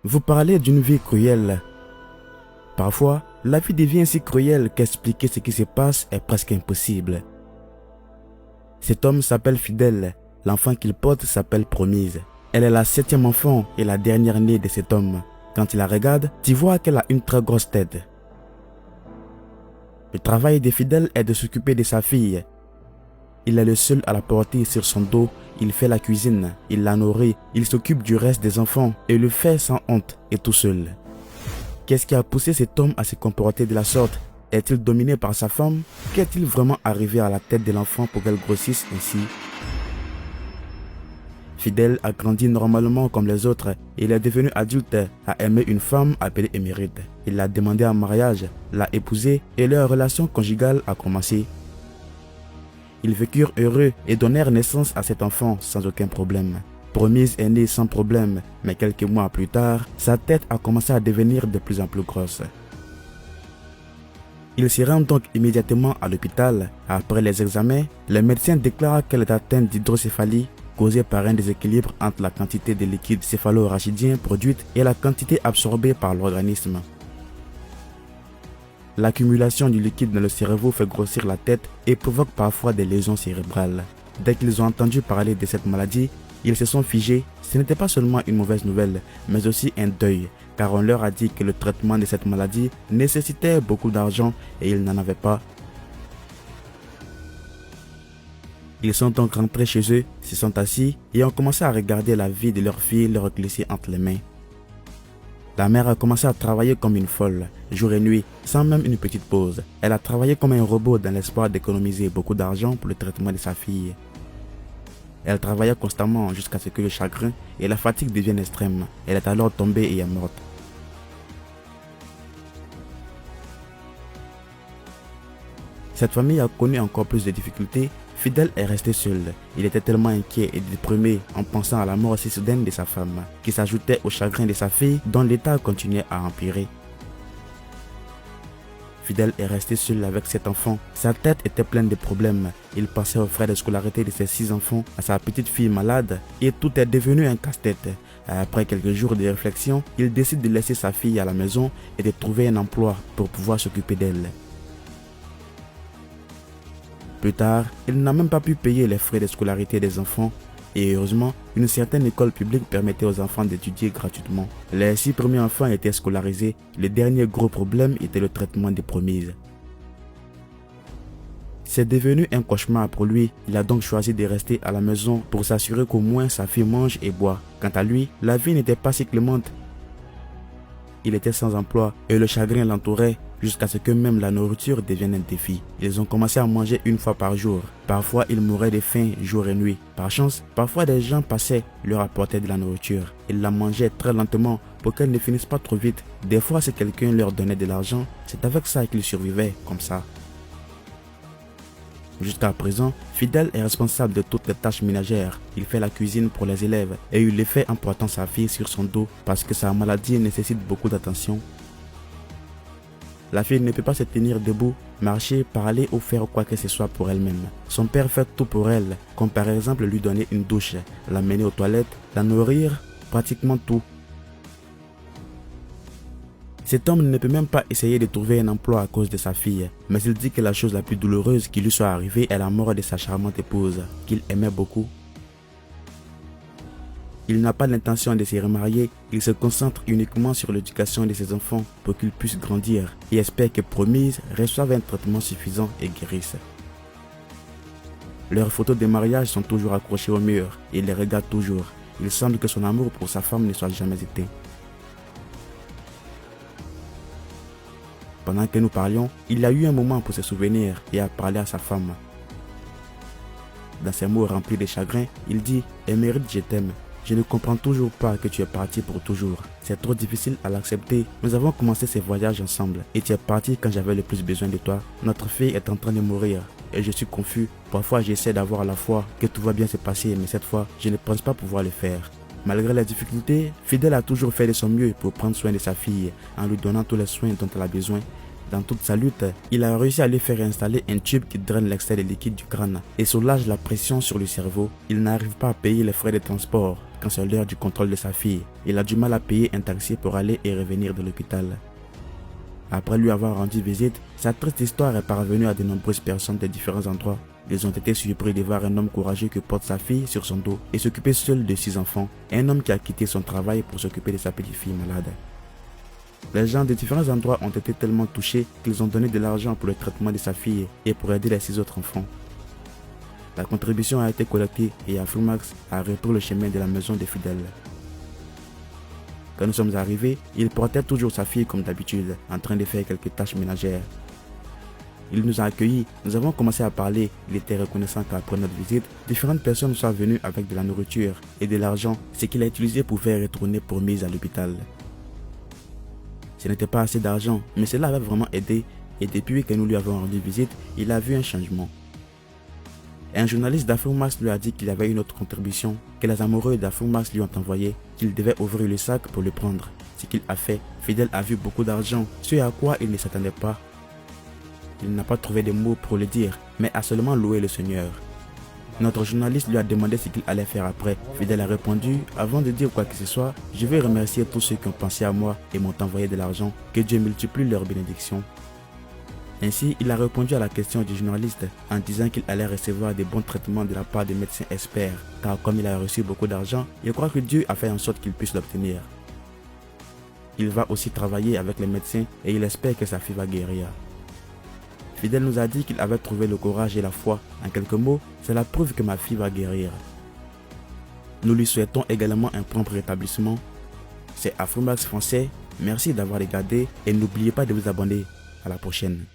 Vous parlez d'une vie cruelle. Parfois, la vie devient si cruelle qu'expliquer ce qui se passe est presque impossible. Cet homme s'appelle Fidèle. L'enfant qu'il porte s'appelle Promise. Elle est la 7e enfant et la dernière née de cet homme. Quand tu la regardes, tu vois qu'elle a une très grosse tête. Le travail de Fidèle est de s'occuper de sa fille. Il est le seul à la porter sur son dos, il fait la cuisine, il la nourrit, il s'occupe du reste des enfants et le fait sans honte et tout seul. Qu'est-ce qui a poussé cet homme à se comporter de la sorte? Est-il dominé par sa femme? Qu'est-il vraiment arrivé à la tête de l'enfant pour qu'elle grossisse ainsi? Fidèle a grandi normalement comme les autres. Il est devenu adulte, a aimé une femme appelée Émérite. Il l'a demandé en mariage, l'a épousée et leur relation conjugale a commencé. Ils vécurent heureux et donnèrent naissance à cet enfant sans aucun problème. Promise est née sans problème, mais quelques mois plus tard, sa tête a commencé à devenir de plus en plus grosse. Il se rend donc immédiatement à l'hôpital. Après les examens, le médecin déclare qu'elle est atteinte d'hydrocéphalie causée par un déséquilibre entre la quantité de liquide céphalo-rachidien produite et la quantité absorbée par l'organisme. L'accumulation du liquide dans le cerveau fait grossir la tête et provoque parfois des lésions cérébrales. Dès qu'ils ont entendu parler de cette maladie, ils se sont figés. Ce n'était pas seulement une mauvaise nouvelle, mais aussi un deuil, car on leur a dit que le traitement de cette maladie nécessitait beaucoup d'argent et ils n'en avaient pas. Ils sont donc rentrés chez eux, se sont assis et ont commencé à regarder la vie de leur fille leur glisser entre les mains. La mère a commencé à travailler comme une folle, jour et nuit, sans même une petite pause. Elle a travaillé comme un robot dans l'espoir d'économiser beaucoup d'argent pour le traitement de sa fille. Elle travaillait constamment jusqu'à ce que le chagrin et la fatigue deviennent extrêmes. Elle est alors tombée et est morte. Cette famille a connu encore plus de difficultés. Fidèle est resté seul. Il était tellement inquiet et déprimé en pensant à la mort si soudaine de sa femme, qui s'ajoutait au chagrin de sa fille dont l'état continuait à empirer. Fidèle est resté seul avec cet enfant. Sa tête était pleine de problèmes. Il pensait aux frais de scolarité de ses 6 enfants, à sa petite fille malade, et tout est devenu un casse-tête. Après quelques jours de réflexion, il décide de laisser sa fille à la maison et de trouver un emploi pour pouvoir s'occuper d'elle. Plus tard, il n'a même pas pu payer les frais de scolarité des enfants et heureusement, une certaine école publique permettait aux enfants d'étudier gratuitement. Les 6 premiers enfants étaient scolarisés. Le dernier gros problème était le traitement des Promises. C'est devenu un cauchemar pour lui. Il a donc choisi de rester à la maison pour s'assurer qu'au moins sa fille mange et boit. Quant à lui, la vie n'était pas si clémente. Il était sans emploi et le chagrin l'entourait jusqu'à ce que même la nourriture devienne un défi. Ils ont commencé à manger une fois par jour. Parfois, ils mouraient de faim jour et nuit. Par chance, parfois des gens passaient, leur apportaient de la nourriture. Ils la mangeaient très lentement pour qu'elle ne finisse pas trop vite. Des fois, si quelqu'un leur donnait de l'argent, c'est avec ça qu'ils survivaient, comme ça. Jusqu'à présent, Fidèle est responsable de toutes les tâches ménagères. Il fait la cuisine pour les élèves et il le fait en portant sa fille sur son dos parce que sa maladie nécessite beaucoup d'attention. La fille ne peut pas se tenir debout, marcher, parler ou faire quoi que ce soit pour elle-même. Son père fait tout pour elle, comme par exemple lui donner une douche, l'amener aux toilettes, la nourrir, pratiquement tout. Cet homme ne peut même pas essayer de trouver un emploi à cause de sa fille, mais il dit que la chose la plus douloureuse qui lui soit arrivée est la mort de sa charmante épouse, qu'il aimait beaucoup. Il n'a pas l'intention de se remarier, il se concentre uniquement sur l'éducation de ses enfants pour qu'ils puissent grandir et espère que Promise reçoive un traitement suffisant et guérisse. Leurs photos de mariage sont toujours accrochées au mur et il les regarde toujours. Il semble que son amour pour sa femme ne soit jamais éteint. Pendant que nous parlions, il a eu un moment pour se souvenir et a parlé à sa femme. Dans ses mots remplis de chagrin, il dit « Émérite, je t'aime. Je ne comprends toujours pas que tu es parti pour toujours. C'est trop difficile à l'accepter. Nous avons commencé ce voyage ensemble et tu es parti quand j'avais le plus besoin de toi. Notre fille est en train de mourir et je suis confus. Parfois j'essaie d'avoir la foi que tout va bien se passer, mais cette fois, je ne pense pas pouvoir le faire. » Malgré les difficultés, Fidèle a toujours fait de son mieux pour prendre soin de sa fille en lui donnant tous les soins dont elle a besoin. Dans toute sa lutte, il a réussi à lui faire installer un tube qui draine l'excès de liquide du crâne et soulage la pression sur le cerveau. Il n'arrive pas à payer les frais de transport quand c'est l'heure du contrôle de sa fille. Il a du mal à payer un taxi pour aller et revenir de l'hôpital. Après lui avoir rendu visite, sa triste histoire est parvenue à de nombreuses personnes de différents endroits. Ils ont été surpris de voir un homme courageux qui porte sa fille sur son dos et s'occuper seul de 6 enfants. Un homme qui a quitté son travail pour s'occuper de sa petite fille malade. Les gens de différents endroits ont été tellement touchés qu'ils ont donné de l'argent pour le traitement de sa fille et pour aider les 6 autres enfants. La contribution a été collectée et Afromax a repris le chemin de la maison des fidèles. Quand nous sommes arrivés, il portait toujours sa fille comme d'habitude, en train de faire quelques tâches ménagères. Il nous a accueillis, nous avons commencé à parler, il était reconnaissant qu'après notre visite, différentes personnes soient venues avec de la nourriture et de l'argent, ce qu'il a utilisé pour faire retourner pour mise à l'hôpital. Ce n'était pas assez d'argent, mais cela avait vraiment aidé et depuis que nous lui avons rendu visite, il a vu un changement. Un journaliste d'Afromax lui a dit qu'il y avait une autre contribution que les amoureux d'Afromax lui ont envoyé, qu'il devait ouvrir le sac pour le prendre. Ce qu'il a fait, Fidel a vu beaucoup d'argent, ce à quoi il ne s'attendait pas. Il n'a pas trouvé de mots pour le dire, mais a seulement loué le Seigneur. Notre journaliste lui a demandé ce qu'il allait faire après. Fidel a répondu, avant de dire quoi que ce soit, je veux remercier tous ceux qui ont pensé à moi et m'ont envoyé de l'argent, que Dieu multiplie leurs bénédictions. Ainsi, il a répondu à la question du journaliste en disant qu'il allait recevoir de bons traitements de la part des médecins experts, car comme il a reçu beaucoup d'argent, il croit que Dieu a fait en sorte qu'il puisse l'obtenir. Il va aussi travailler avec les médecins et il espère que sa fille va guérir. Fidel nous a dit qu'il avait trouvé le courage et la foi. En quelques mots, c'est la preuve que ma fille va guérir. Nous lui souhaitons également un prompt rétablissement. C'est Afromax Français. Merci d'avoir regardé et n'oubliez pas de vous abonner. À la prochaine.